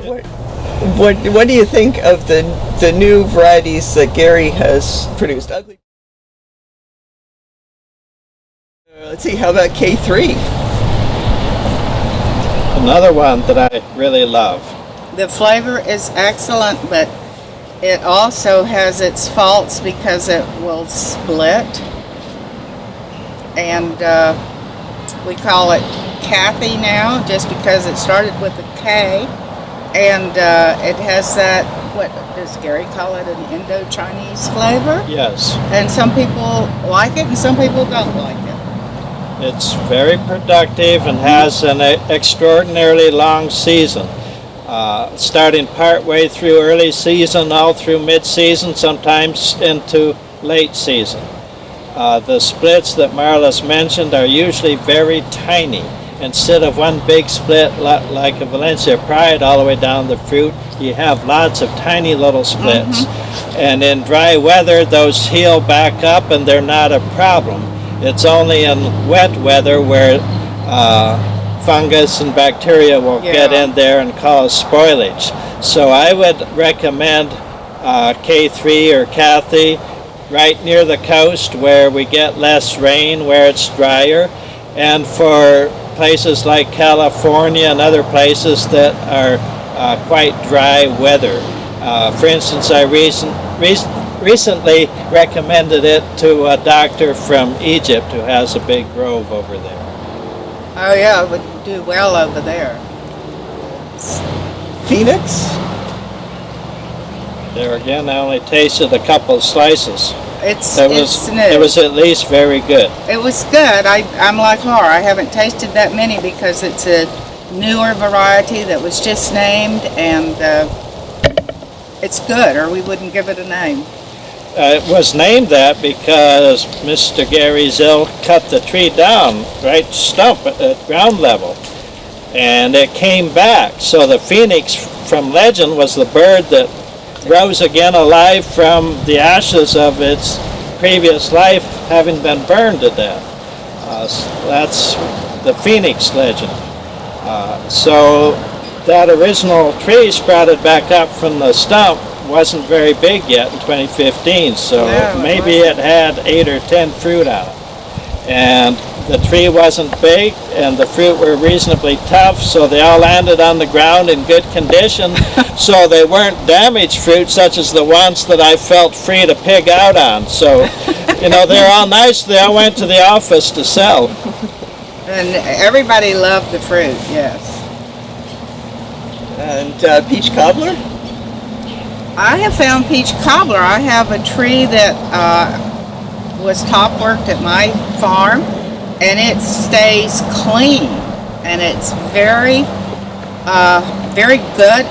What do you think of the new varieties that Gary has produced? Ugly. Let's see. How about K3? Another one that I really love. The flavor is excellent, but it also has its faults because it will split. And we call it Kathy now, just because it started with a K. And it has that, what does Gary call it, an Indo-Chinese flavor? Yes. And some people like it and some people don't like it. It's very productive and has an extraordinarily long season. Starting partway through early season, all through mid-season, sometimes into late season. The splits that Marlys mentioned are usually very tiny. Instead of one big split like a Valencia Pride all the way down the fruit, you have lots of tiny little splits. And in dry weather, those heal back up and they're not a problem. It's only in wet weather where fungus and bacteria will get in there and cause spoilage. So I would recommend K3 or Kathy right near the coast where we get less rain, where it's drier, and for places like California and other places that are quite dry weather. For instance, I recently recommended it to a doctor from Egypt who has a big grove over there. Oh yeah, it would do well over there. Phoenix? There again, I only tasted a couple of slices. It's new. It was at least very good. It was good. I'm like Har. I haven't tasted that many because it's a newer variety that was just named, and it's good, or we wouldn't give it a name. It was named that because Mr. Gary Zill cut the tree down, right stump at ground level, and it came back. So the phoenix from legend was the bird that rose again alive from the ashes of its previous life having been burned to death. That's the phoenix legend. So that original tree sprouted back up from the stump wasn't very big yet in 2015, so maybe it had 8 or 10 fruit on it. And the tree wasn't big and the fruit were reasonably tough, so they all landed on the ground in good condition. So they weren't damaged fruit such as the ones that I felt free to pig out on. So, they're all nice. They all went to the office to sell. And everybody loved the fruit, yes. And peach cobbler? I have found peach cobbler. I have a tree that was top worked at my farm, and it stays clean, and it's very, very good.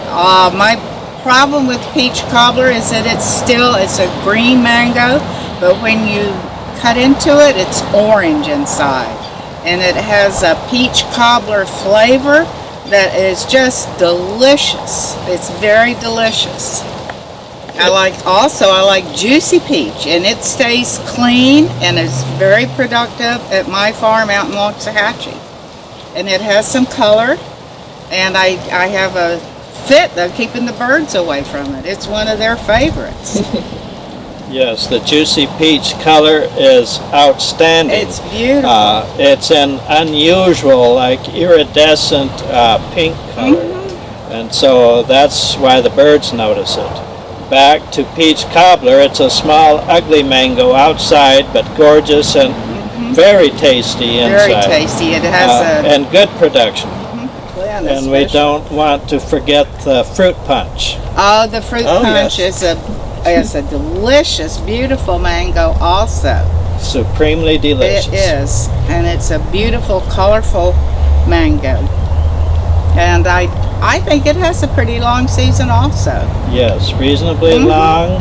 My problem with peach cobbler is that it's a green mango, but when you cut into it, it's orange inside, and it has a peach cobbler flavor that is just delicious. It's very delicious. I like juicy peach, and it stays clean and is very productive at my farm out in Waxahachie. And it has some color, and I have a fit of keeping the birds away from it. It's one of their favorites. Yes, the juicy peach color is outstanding. It's beautiful. It's an unusual, like iridescent pink color, and so that's why the birds notice it. Back to peach cobbler, it's a small, ugly mango outside, but gorgeous and very tasty inside. Very tasty. It has and good production. Yeah, and we don't want to forget the fruit punch. Oh, the fruit punch is a delicious, beautiful mango also. Supremely delicious. It is, and it's a beautiful, colorful mango. And I think it has a pretty long season also. Yes, reasonably long,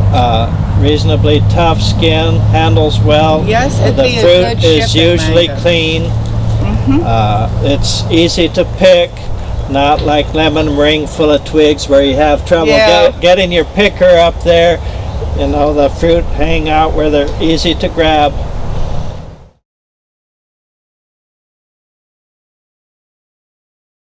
reasonably tough skin, handles well. Yes, the fruit is usually mango. clean. It's easy to pick, not like lemon meringue full of twigs where you have trouble getting your picker up there. The fruit hang out where they're easy to grab.